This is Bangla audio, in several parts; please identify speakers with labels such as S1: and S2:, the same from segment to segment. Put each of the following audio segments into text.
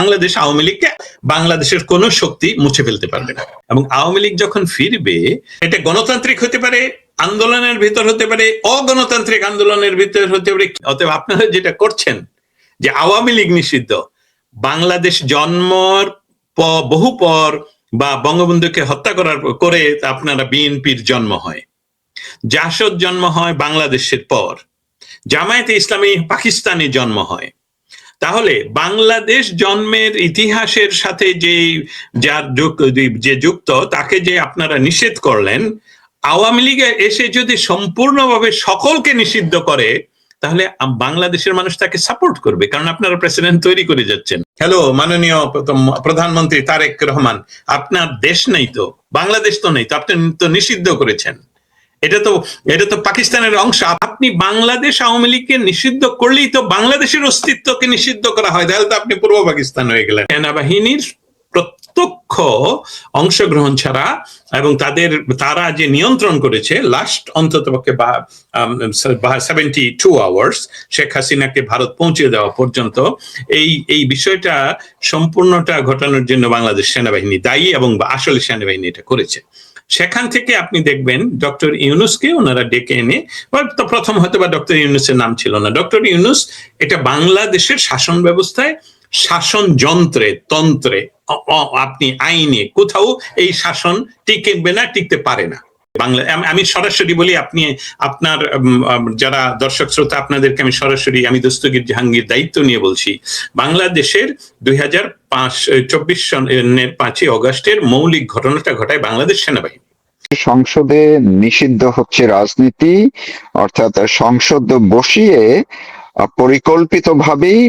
S1: বাংলাদেশ আওয়ামী লীগকে বাংলাদেশের কোন শক্তি মুছে ফেলতে পারবে না। এবং আওয়ামী লীগ যখন ফিরবে, এটা গণতান্ত্রিক হতে পারে, আন্দোলনের ভিতর হতে পারে, অগণতান্ত্রিক আন্দোলনের ভিতর হতে পারে। অতএব আপনারা যেটা করছেন যে আওয়ামী লীগ নিষিদ্ধ, বাংলাদেশ জন্মর বহু পর বা বঙ্গবন্ধুকে হত্যা করে আপনারা বিএনপির জন্ম হয়, জাসদ জন্ম হয় বাংলাদেশের পর, জামায়াতে ইসলামী পাকিস্তানে জন্ম হয়। তাহলে বাংলাদেশ জন্মের ইতিহাসের সাথে যে যুক্ত তাকে যে আপনারা নিষেধ করলেন, আওয়ামী লীগ এসে যদি সম্পূর্ণভাবে সকলকে নিষিদ্ধ করে, তাহলে বাংলাদেশের মানুষ তাকে সাপোর্ট করবে, কারণ আপনারা প্রেসিডেন্ট তৈরি করে যাচ্ছেন। হ্যালো মাননীয় প্রধানমন্ত্রী তারেক রহমান, আপনার দেশ নেই তো, বাংলাদেশ তো নেই তো, আপনি তো নিষিদ্ধ করেছেন। এটা তো পাকিস্তানের অংশ। আপনি বাংলাদেশ আওয়ামী লীগকে নিষিদ্ধ করলেই তো বাংলাদেশের অস্তিত্বকে নিষিদ্ধ করা হয়, তাহলে তো আপনি পূর্ব পাকিস্তান হয়ে গেলেন। সেনাবাহিনীর প্রত্যক্ষ অংশগ্রহণ ছাড়া এবং তারা যে নিয়ন্ত্রণ করেছে লাস্ট অন্ততপক্ষে 72 আওয়ার্স শেখ হাসিনাকে ভারত পৌঁছে দেওয়া পর্যন্ত, এই বিষয়টা সম্পূর্ণটা ঘটানোর জন্য বাংলাদেশ সেনাবাহিনী দায়ী, এবং আসলে সেনাবাহিনী এটা করেছে। সেখান থেকে আপনি দেখবেন ডক্টর ইউনূসকে ওনারা ডেকে এনে, প্রথম হয়তো বা ডক্টর ইউনূসের নাম ছিল না, ডক্টর ইউনূস এটা বাংলাদেশের শাসন ব্যবস্থায়, শাসন তন্ত্রে আপনি আইনে কোথাও এই শাসন টিকবে না, টিকতে পারে না। বাংলা, আমি সরাসরি বলি, আপনি আপনার যারা দর্শক শ্রোতা আপনাদেরকে আমি সরাসরি, আমি দস্তগীর জাহাঙ্গীর দায়িত্ব নিয়ে বলছি, বাংলাদেশের 2024 সনের 5ই অগাস্টের মৌলিক ঘটনাটা ঘটায় বাংলাদেশ সেনাবাহিনী।
S2: সংসদে নিষিদ্ধ হচ্ছে রাজনীতি, অর্থাৎ সংসদ বসিয়ে পরিকল্পিতভাবেই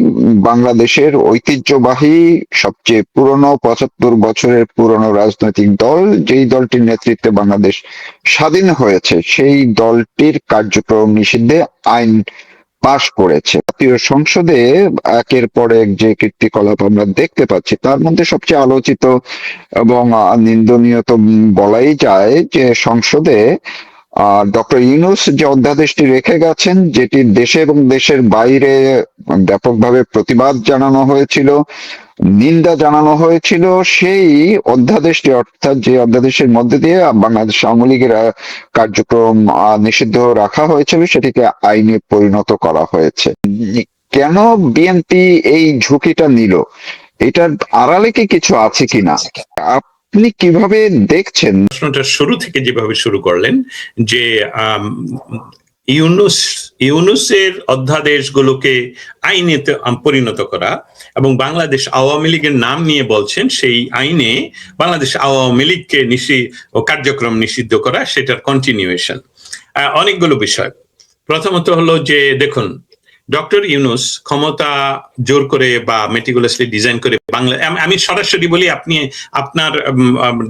S2: বাংলাদেশের ঐতিহ্যবাহী সবচেয়ে পুরনো 75 বছরের পুরনো রাজনৈতিক দল, যেই দলটির নেতৃত্বে বাংলাদেশ স্বাধীন হয়েছে, সেই দলটির কার্যক্রম নিষিদ্ধে আইন পাশ করেছে। জাতীয় সংসদে একের পর এক যে কীর্তিকলাপ আমরা দেখতে পাচ্ছি, তার মধ্যে সবচেয়ে আলোচিত এবং নিন্দনীয় তো বলাই যায় যে সংসদে ডক্টর ইউনূস যে অধ্যাদেশটি রেখে গেছেন, যেটি দেশে এবং দেশের বাইরে ব্যাপকভাবে প্রতিবাদ জানানো হয়েছিল, নিন্দা জানানো হয়েছিল, সেই অধ্যাদেশটি, অর্থাৎ যে অধ্যাদেশের মধ্যে দিয়ে বাংলাদেশ আওয়ামী লীগের কার্যক্রম নিষিদ্ধ রাখা হয়েছিল, সেটিকে আইনে পরিণত করা হয়েছে। কেন বিএনপি এই ঝুঁকিটা নিল? এটার আড়ালে কি কিছু আছে কিনা, আপনি কিভাবে দেখছেন?
S1: প্রশ্নটা শুরু থেকে যেভাবে শুরু করলেন যে ইউনূসের অধ্যাদেশগুলোকে আইনে পরিণত করা, এবং বাংলাদেশ আওয়ামী লীগের নাম নিয়ে বলছেন সেই আইনে বাংলাদেশ আওয়ামী লীগকে কার্যক্রম নিষিদ্ধ করা, সেটার কন্টিনিউয়েশন। অনেকগুলো বিষয়। প্রথমত হলো যে দেখুন, ডক্টর ইউনূস ক্ষমতা জোর করে বা মেটিকুলাসলি ডিজাইন করে বাংলা, আমি সরাসরি বলি, আপনি আপনার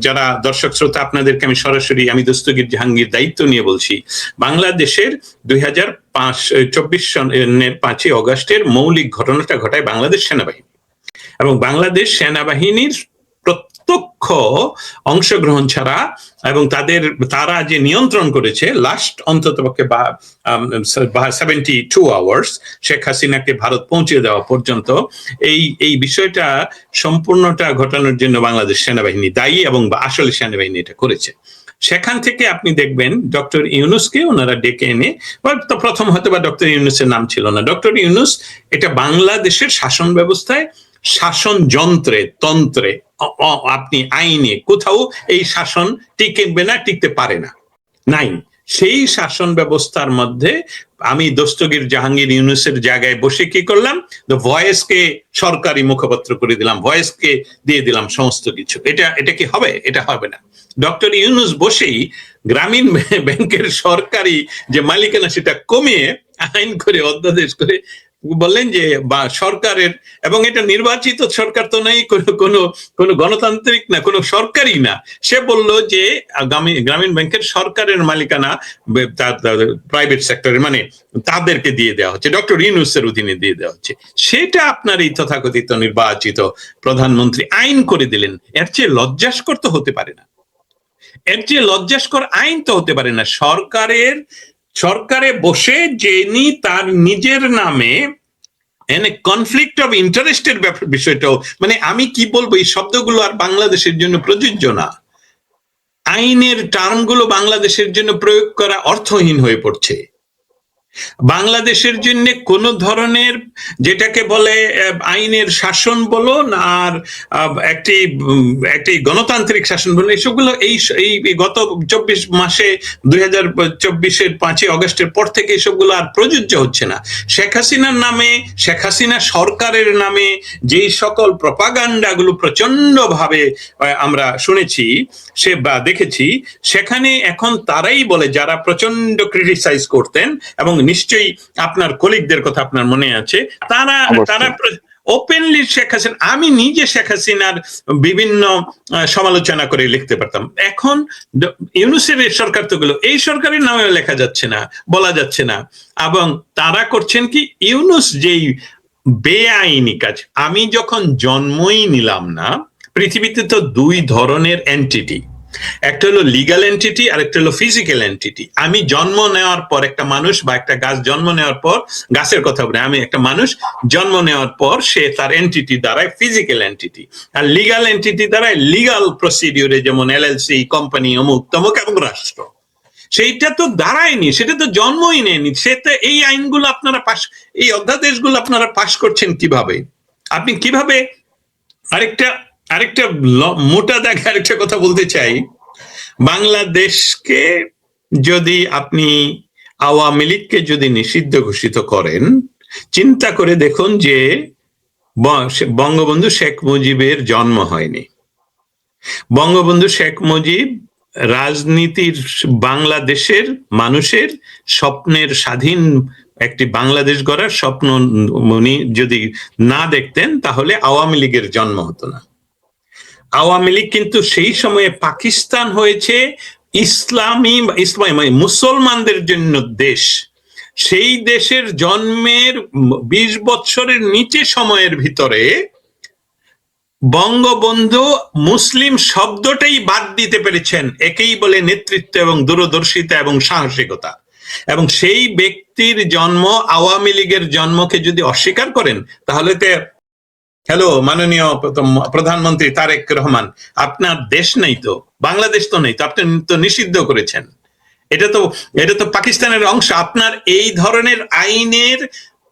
S1: যারা দর্শক শ্রোতা আপনাদেরকে আমি সরাসরি, আমি দস্তগীর জাহাঙ্গীর দায়িত্ব নিয়ে বলছি, বাংলাদেশের 2024 সনের 5ই অগাস্টের মৌলিক ঘটনাটা ঘটায় বাংলাদেশ সেনাবাহিনী। এবং বাংলাদেশ সেনাবাহিনীর প্রত্যক্ষ অংশগ্রহণ ছাড়া এবং তারা যে নিয়ন্ত্রণ করেছে লাস্ট অন্ততপক্ষে 72 আওয়ার্স শেখ হাসিনাকে ভারত পৌঁছে দেওয়া পর্যন্ত, এই বিষয়টা সম্পূর্ণটা ঘটানোর জন্য বাংলাদেশ সেনাবাহিনী দায়ী, এবং আসলে সেনাবাহিনী এটা করেছে। সেখান থেকে আপনি দেখবেন ডক্টর ইউনূসকে ওনারা ডেকে এনে, প্রথম হয়তো বা ডক্টর ইউনূসের নাম ছিল না, ডক্টর ইউনূস এটা বাংলাদেশের শাসন ব্যবস্থায়, শাসন তন্ত্রে আপনি আইনে কোথাও এই শাসন টিকবে না, টিকতে পারে না, নাই। সেই শাসন ব্যবস্থার মধ্যে আমি দস্তগীর জাহাঙ্গীর ইউনূসের জায়গায় বসে কি করলাম, ভয়েসকে সরকারি মুখপাত্র করে দিলাম, ভয়েসকে দিয়ে দিলাম সমস্ত কিছু। এটা কি হবে? এটা হবে না। ডক্টর ইউনূস বসেই গ্রামীণ ব্যাংকের সরকারি যে মালিকানা সেটা কমিয়ে আইন করে, অধ্যাদেশ করে বললেন যে বা সরকারের, এবং এটা নির্বাচিত সরকার তো নাই, কোনো গণতান্ত্রিক না, কোনো সরকারই না। সে বলল যে গ্রামীণ ব্যাংকের সরকারের মালিকানা প্রাইভেট সেক্টরে, মানে তাদেরকে দিয়ে দেওয়া হচ্ছে, ডক্টর ইউনূসের অধীনে দিয়ে দেওয়া হচ্ছে। সেটা আপনার এই তথাকথিত নির্বাচিত প্রধানমন্ত্রী আইন করে দিলেন। এর চেয়ে লজ্জাস্কর তো হতে পারে না, এর চেয়ে লজ্জাস্কর আইন তো হতে পারে না। সরকারে বসে যিনি তার নিজের নামে এনে কনফ্লিক্ট অফ ইন্টারেস্টের বিষয়টাও, মানে আমি কি বলবো, এই শব্দগুলো আর বাংলাদেশের জন্য প্রযোজ্য না। আইনের টার্মগুলো বাংলাদেশের জন্য প্রয়োগ করা অর্থহীন হয়ে পড়ছে। বাংলাদেশের জন্য কোন ধরনের যেটাকে বলে আইনের শাসন বলো না আর একটি একটি গণতান্ত্রিক শাসন বলো, এসবগুলো এই গত 24 মাসে 2024-এর 5ই অগস্টের পর থেকে এসবগুলো আর প্রযোজ্য হচ্ছে না। শেখ হাসিনার নামে, শেখ হাসিনা সরকারের নামে যেই সকল প্রপাগান্ডাগুলো প্রচন্ড ভাবে আমরা শুনেছি সে বা দেখেছি, সেখানে এখন তারাই বলে যারা প্রচন্ড ক্রিটিসাইজ করতেন, এবং নিশ্চয়ই আপনার কলিগদের কথা আপনার মনে আছে, তারা ওপেনলি শেখ হাসিনা, আমি নিজে শেখ হাসিনার বিভিন্ন সমালোচনা করে লিখতে পারতাম। এখন ইউনূসের সরকার তো গুলো এই সরকারের নামেও লেখা যাচ্ছে না, বলা যাচ্ছে না, এবং তারা করছেন কি, ইউনূস যেই বেআইনি কাজ, আমি যখন জন্মই নিলাম না, পৃথিবীতে তো দুই ধরনের এন্টিটি, একটা হলো লিগ্যাল এন্টিটি আর একটা হলো ফিজিক্যাল এন্টিটি। আমি জন্ম নেওয়ার পর, একটা মানুষ বা একটা গাছ জন্ম নেওয়ার পর, গাছের কথা বলে, আমি একটা মানুষ জন্ম নেওয়ার পর সে তার এন্টিটি দ্বারায় ফিজিক্যাল এন্টিটি, আর লিগ্যাল এন্টিটি দ্বারায় লিগ্যাল প্রসিডিউরে, যেমন এলএলসি, কোম্পানি, অমুক তমুক এবং রাষ্ট্র। সেইটা তো দাঁড়ায়নি, সেটা তো জন্মই নেয়নি। সেটা এই আইনগুলো আপনারা পাশ, এই অধ্যাদেশগুলো আপনারা পাশ করছেন কিভাবে? আপনি কিভাবে আরেকটা আরেকটা মোটা দাগে আরেকটা কথা বলতে চাই, বাংলাদেশকে যদি আপনি আওয়ামী লীগকে যদি নিষিদ্ধ ঘোষিত করেন, চিন্তা করে দেখুন যে বঙ্গবন্ধু শেখ মুজিবের জন্ম হয়নি। বঙ্গবন্ধু শেখ মুজিব রাজনীতির, বাংলাদেশের মানুষের স্বপ্নের স্বাধীন একটি বাংলাদেশ গড়ার স্বপ্ন উনি যদি না দেখতেন, তাহলে আওয়ামী লীগের জন্ম হতো না। আওয়ামী লীগ কিন্তু সেই সময়ে পাকিস্তান হয়েছে ইসলামী মুসলমানদের জন্য দেশ। সেই দেশের জন্মের 20 বছরের নিচে সময়ের ভিতরে বঙ্গবন্ধু মুসলিম শব্দটাই বাদ দিতে পেরেছেন। একেই বলে নেতৃত্ব এবং দূরদর্শিতা এবং সাহসিকতা। এবং সেই ব্যক্তির জন্ম, আওয়ামী লীগের জন্মকে যদি অস্বীকার করেন, তাহলে তো হ্যালো মাননীয় প্রধানমন্ত্রী তারেক রহমান, আপনার দেশ নেই তো, বাংলাদেশ তো নেই তো, আপনি তো নিষিদ্ধ করেছেন। এটা তো পাকিস্তানের অংশ। আপনার এই ধরনের আইনের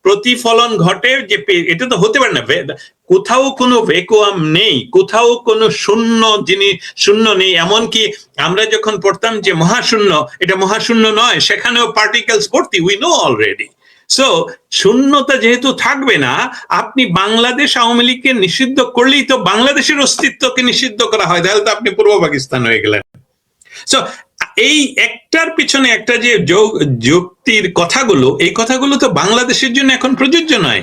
S1: প্রতিফলন ঘটে যে, এটা তো হতে পারে না। কোথাও কোনো ভ্যাকুয়াম নেই, কোথাও কোনো শূন্য নেই। এমনকি আমরা যখন পড়তাম যে মহাশূন্য, এটা মহাশূন্য নয়, সেখানেও পার্টিকেলস ভর্তি, উই নো অলরেডি। সো শূন্যতা যেহেতু থাকবে না, আপনি বাংলাদেশ আওয়ামী লীগকে নিষিদ্ধ করলেই তো বাংলাদেশের অস্তিত্বকে নিষিদ্ধ করা হয়, তাহলে তো আপনি পূর্ব পাকিস্তান হয়ে গেলেন। সো এই একটার পিছনে একটা যে যুক্তির কথাগুলো, এই কথাগুলো তো বাংলাদেশের জন্য এখন প্রযোজ্য নয়।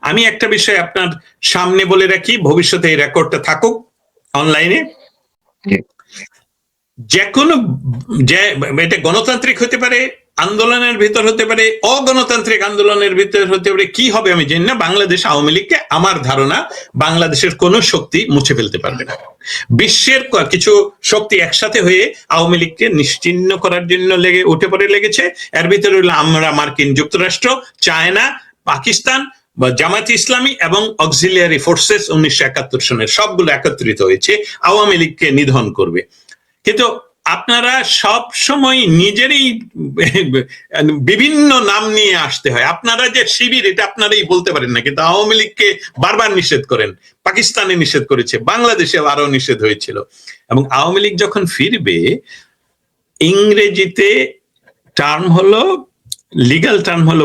S1: আমি একটা বিষয় আপনার সামনে বলে রাখি, ভবিষ্যতে এই রেকর্ডটা থাকুক অনলাইনে, যে কোনো, এটা গণতান্ত্রিক হতে পারে, আন্দোলনের ভিতর হতে পারে, অগণতান্ত্রিক আন্দোলনের ভিতর হতে পারে, কি হবে আমি জানি না, বাংলাদেশ আওয়ামী লীগকে আমার ধারণা বাংলাদেশের কোন শক্তি মুছে ফেলতে পারবে না। বিশ্বের কিছু শক্তি একসাথে হয়ে আওয়ামী লীগকে নিশ্চিহ্ন করার জন্য লেগেছে। এর ভিতরে হলো আমরা, মার্কিন যুক্তরাষ্ট্র, চায়না, পাকিস্তান বা জামায়াত ইসলামী এবং অক্সিলিয়ারি ফোর্সেস 1971 সনের সবগুলো একত্রিত হয়েছে আওয়ামী লীগকে নিধন করবে। কিন্তু আপনারা সব সময় নিজেরই বিভিন্ন নাম নিয়ে আসতে হয়। আপনারা যে শিবির, এটা আপনারাই বলতে পারেন না, কিন্তু আওয়ামী লীগকে বারবার নিষেধ করেন। পাকিস্তানে নিষেধ করেছে, বাংলাদেশে আরো নিষেধ হয়েছিল। এবং আওয়ামী লীগ যখন ফিরবে, ইংরেজিতে টার্ম হলো, লিগাল টার্ম হলো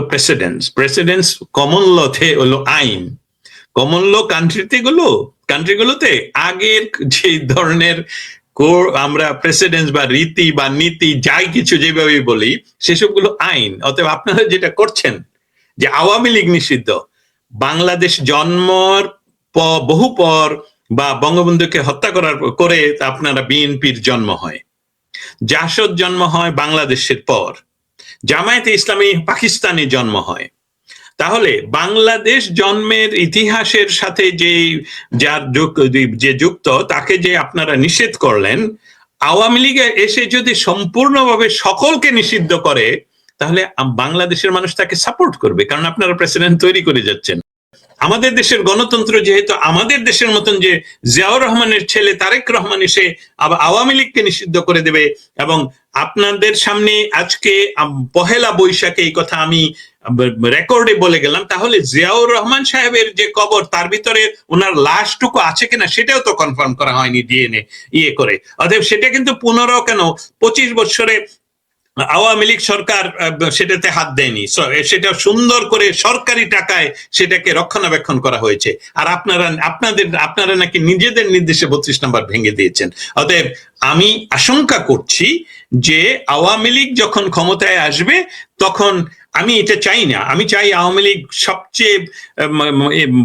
S1: প্রেসিডেন্স, কমন লতে হলো আইন। কমন ল কান্ট্রিগুলোতে আগের যে ধরনের আমরা প্রেসিডেন্স বা রীতি বা নীতি যাই কিছু যেভাবে বলি, সেসবগুলো আইন। অতএব আপনারা যেটা করছেন যে আওয়ামী লীগ নিষিদ্ধ, বাংলাদেশ জন্মর বহু পর বা বঙ্গবন্ধুকে হত্যা করে আপনারা বিএনপির জন্ম হয়, জাসদ জন্ম হয় বাংলাদেশের পর, জামায়াতে ইসলামী পাকিস্তানে জন্ম হয়। তাহলে বাংলাদেশ জন্মের ইতিহাসের সাথে যে যুক্ত, তাকে যে আপনারা নিষেধ করলেন, আওয়ামী লীগ এসে যদি সম্পূর্ণভাবে সকলকে নিষিদ্ধ করে, তাহলে বাংলাদেশের মানুষ তাকে সাপোর্ট করবে, কারণ আপনারা প্রেসিডেন্ট তৈরি করে যাচ্ছেন। আমাদের দেশের গণতন্ত্র যেহেতু আমাদের দেশের মতন যে জিয়াউর রহমানের ছেলে তারেক রহমান এসে আবার আওয়ামী লীগকে নিষিদ্ধ করে দেবে, এবং আপনাদের সামনে আজকে পহেলা বৈশাখে এই কথা আমি রেকর্ডে বলে গেলাম, তাহলে জিয়াউর রহমান সাহেবের যে কবর তার ভিতরে ওনার লাশটুকু আছে কিনা সেটাও তো কনফার্ম করা হয়নি ডিএনএ করে। অতএব সেটা কিন্তু 15 কেন 25 বছরে আওয়ামী লীগ সরকার সেটাতে হাত দেয়নি, সেটা সুন্দর করে সরকারি টাকায় সেটাকে রক্ষণাবেক্ষণ করা হয়েছে। আর আপনারা নাকি নিজেদের নির্দেশে 32 নম্বর ভেঙে দিয়েছেন। অতএব আমি আশঙ্কা করছি যে আওয়ামী লীগ যখন ক্ষমতায় আসবে তখন, আমি এটা চাই না, আমি চাই আওয়ামী লীগ সবচেয়ে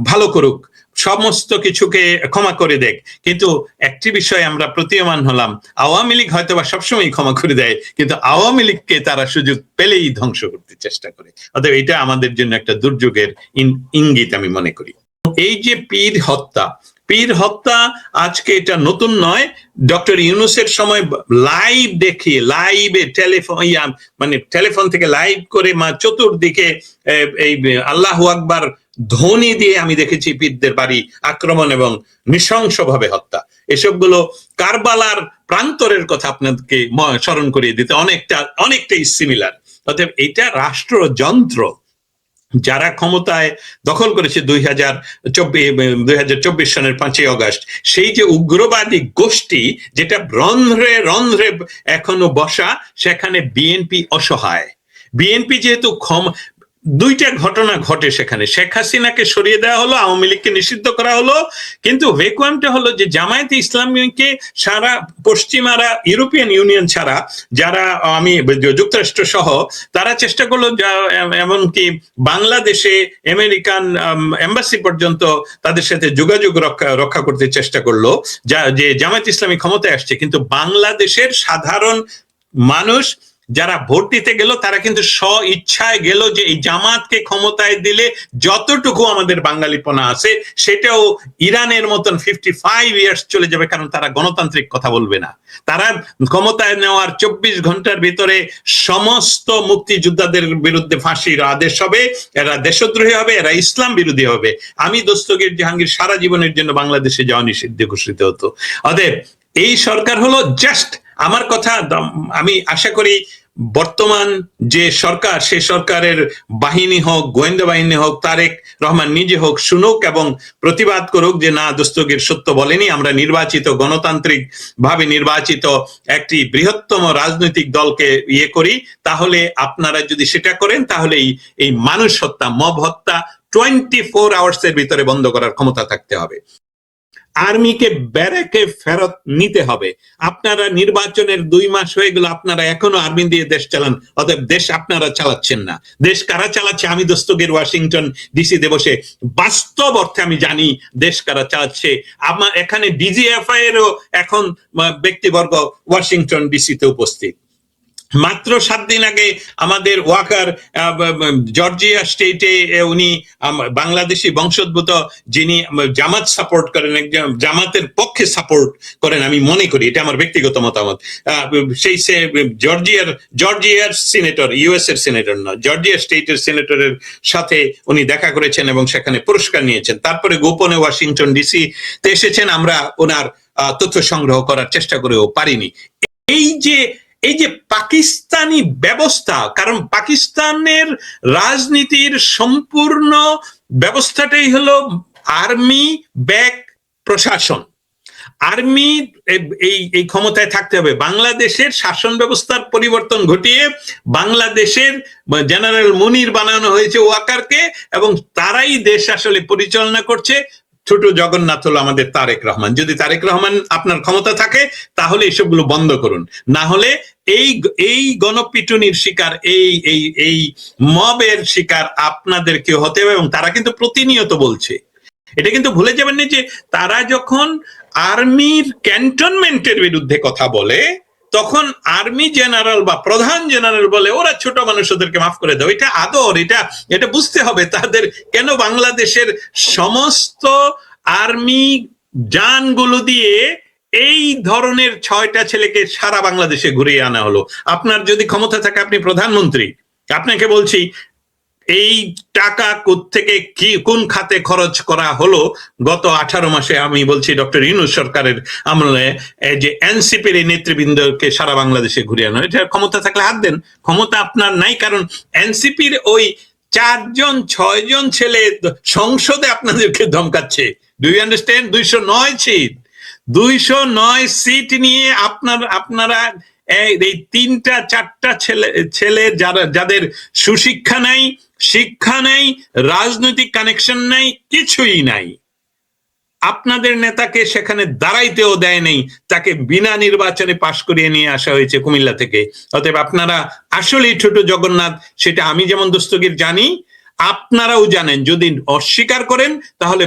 S1: ভালো করুক, সমস্ত কিছুকে ক্ষমা করে দেখ, কিন্তু একটি বিষয়ে আমরা প্রতীয়মান হলাম, আওয়ামী লীগ হয়তো বা সবসময় ক্ষমা করে দেয়, কিন্তু আওয়ামী লীগকে তারা সুযোগ পেলেই ধ্বংস করতে চেষ্টা করে। অতএব এটা আমাদের জন্য একটা দুর্যোগের ইঙ্গিত আমি মনে করি। এই যে পীর হত্যা আজকে এটা নতুন নয়। ডক্টর ইউনূসের সময় লাইভ দেখিয়ে, লাইভে টেলিফোন থেকে লাইভ করে চতুর্দিকে এই আল্লাহু আকবার ধ্বনি দিয়ে আমি দেখেছি পীরদের বাড়ি আক্রমণ এবং নৃশংসভাবে হত্যা। এসবগুলো কারবালার প্রান্তরের কথা আপনাদেরকে স্মরণ করিয়ে দিতে অনেকটাই সিমিলার। অতএব এটা রাষ্ট্রযন্ত্র, যারা ক্ষমতায় দখল করেছে 2024 সনের 5ই আগস্ট, সেই যে উগ্রবাদী গোষ্ঠী যেটা রন্ধ্রে রন্ধ্রে এখনো বসা, সেখানে বিএনপি অসহায়। বিএনপি যেহেতু দুইটা ঘটনা ঘটে সেখানে, শেখ হাসিনাকে সরিয়ে দেওয়া হলো, আওয়ামী লীগকে নিষিদ্ধ করা হলো, কিন্তু ভেকুয়ামটা হলো যে জামায়াতে ইসলামীকে সারা পশ্চিমারা, ইউরোপিয়ান ইউনিয়ন ছাড়া যারা, আমি যুক্তরাষ্ট্র সহ, তারা চেষ্টা করলো, এমনকি বাংলাদেশে আমেরিকান এম্বাসি পর্যন্ত তাদের সাথে যোগাযোগ রক্ষা করতে চেষ্টা করলো, যে জামায়াত ইসলামী ক্ষমতায় আসছে, কিন্তু বাংলাদেশের সাধারণ মানুষ যারা ভোট দিতে গেল তারা কিন্তু স্ব ইচ্ছায় গেল যে এই জামাতকে ক্ষমতায় দিলে যতটুকু আমাদের বাঙালিপনা আছে সেটাও ইরানের মতন 55 ইয়ার্স চলে যাবে, কারণ তারা গণতান্ত্রিক কথা বলবে না। তারা ক্ষমতায় নেওয়ার 24 ঘন্টার ভিতরে সমস্ত মুক্তিযোদ্ধাদের বিরুদ্ধে ফাঁসির আদেশ হবে, এরা দেশদ্রোহী হবে, এরা ইসলাম বিরোধী হবে। আমি দস্তগীর জাহাঙ্গীর সারা জীবনের জন্য বাংলাদেশে যাওয়া নিষিদ্ধ ঘোষিত হতো। অতএব এই সরকার হলো জাস্ট, আমার কথা, আমি আশা করি বর্তমান যে সরকার, সে সরকারের বাহিনী হোক, গোয়েন্দা বাহিনী হোক, তারেক রহমান নিজে হোক, শুনুক এবং প্রতিবাদ করুক যে না, দস্তগীর সত্য বলেনি, আমরা নির্বাচিত, গণতান্ত্রিক ভাবে নির্বাচিত একটি বৃহত্তম রাজনৈতিক দলকে করি। তাহলে আপনারা যদি সেটা করেন, তাহলে এই মানুষ হত্যা, মব হত্যা 24 আওয়ার্সের ভিতরে বন্ধ করার ক্ষমতা থাকতে হবে। আর্মিকে ব্যারাকে ফেরত নিতে হবে। আপনারা নির্বাচনের 2 মাস হয়ে গেল, আপনারা এখনো আর্মি দিয়ে দেশ চালান। অতএব দেশ আপনারা চালাচ্ছেন না, দেশ কারা চালাচ্ছে আমি দস্তগীর ওয়াশিংটন ডিসিতে বসে বাস্তব অর্থে আমি জানি দেশ কারা চালাচ্ছে। আমার এখানে ডিজিএফআই এরও এখন ব্যক্তিবর্গ ওয়াশিংটন ডিসিতে উপস্থিত। মাত্র 7 দিন আগে আমাদের ওয়াকার জর্জিয়া স্টেটে, উনি বাংলাদেশি বংশোদ্ভূত, যিনি জামাত সাপোর্ট করেন, একজন জামাতের পক্ষে সাপোর্ট করেন আমি মনে করি, এটা আমার ব্যক্তিগত মতামত, সেই জর্জিয়ার সিনেটর, ইউএস এর সিনেটর না, জর্জিয়া স্টেটের সিনেটরের সাথে উনি দেখা করেছেন এবং সেখানে পুরস্কার নিয়েছেন। তারপরে গোপনে ওয়াশিংটন ডিসি তে এসেছেন, আমরা ওনার তথ্য সংগ্রহ করার চেষ্টা করেও পারিনি। এই যে পাকিস্তানি ব্যবস্থা, কারণ পাকিস্তানের রাজনীতির সম্পূর্ণ ব্যবস্থাটাই হলো আর্মি ব্যাক প্রশাসন। আর্মি এই ক্ষমতায় থাকতে হবে। বাংলাদেশের শাসন ব্যবস্থার পরিবর্তন ঘটিয়ে বাংলাদেশের জেনারেল মুনির বানানো হয়েছে ওয়াকারকে, এবং তারাই দেশ আসলে পরিচালনা করছে। ছোট জগন্নাথ হলো আমাদের তারেক রহমান। যদি তারেক রহমান আপনার ক্ষমতা থাকে তাহলে এসবগুলো বন্ধ করুন, না হলে এই গণপিটুনির শিকার, এই মবের শিকার আপনাদেরকে হতে হবে। এবং তারা কিন্তু প্রতিনিয়ত বলছে, এটা কিন্তু ভুলে যাবেন না, যে তারা যখন আর্মির ক্যান্টনমেন্টের বিরুদ্ধে কথা বলে তখন আর্মি জেনারেল বা প্রধান জেনারেল বলে ওরা ছোট মানুষ, ওদেরকে মাফ করে দাও। এটা আদর, এটা বুঝতে হবে তাদের। কেন বাংলাদেশের সমস্ত আর্মি যানগুলো দিয়ে এই ধরনের 6টা ছেলেকে সারা বাংলাদেশে ঘুরিয়ে আনা হলো? আপনার যদি ক্ষমতা থাকে, আপনি প্রধানমন্ত্রী, আপনাকে বলছি এই টাকা কোত্থেকে কি কোন খাতে খরচ করা হলো গত 18 মাসে, আমি বলছি ডক্টর ইউনূস সরকারের আমলে, এই যে এনসিপির এই নেতৃবৃন্দকে সারা বাংলাদেশে ঘুরিয়ে আনো। এটা ক্ষমতা থাকলে হাত দেন, ক্ষমতা আপনার নাই, কারণ এনসিপির ওই 4-6 ছেলে সংসদে আপনাদেরকে ধমকাচ্ছে। Do you understand? 209 seat, 209 seat নিয়ে আপনারা এই 3-4টা ছেলে যাদের সুশিক্ষা নাই, শিক্ষা নাই, রাজনৈতিক কানেকশন নাই, কিছুই নাই, আপনাদের নেতাকে সেখানে দাঁড়াইতেও দেয় নেই, তাকে বিনা নির্বাচনে পাশ করিয়ে নিয়ে আসা হয়েছে কুমিল্লা থেকে। অতএব আপনারা আসলেই ছোট জগন্নাথ, সেটা আমি যেমন দস্তগীর জানি, আপনারাও জানেন। যদি অস্বীকার করেন তাহলে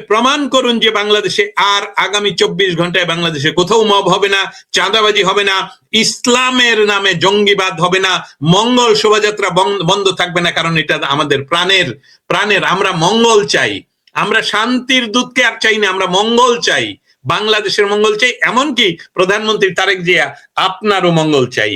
S1: প্রমাণ করুন যে বাংলাদেশে আর আগামী 24 ঘন্টায় বাংলাদেশে কোথাও মব হবে না, চাঁদাবাজি হবে না, ইসলামের নামে জঙ্গিবাদ হবে না, মঙ্গল শোভাযাত্রা বন্ধ থাকবে না, কারণ এটা আমাদের প্রাণের। আমরা মঙ্গল চাই, আমরা শান্তির দূতকে আর চাই না, আমরা মঙ্গল চাই, বাংলাদেশের মঙ্গল চাই, এমনকি প্রধানমন্ত্রী তারেক জিয়া আপনারও মঙ্গল চাই।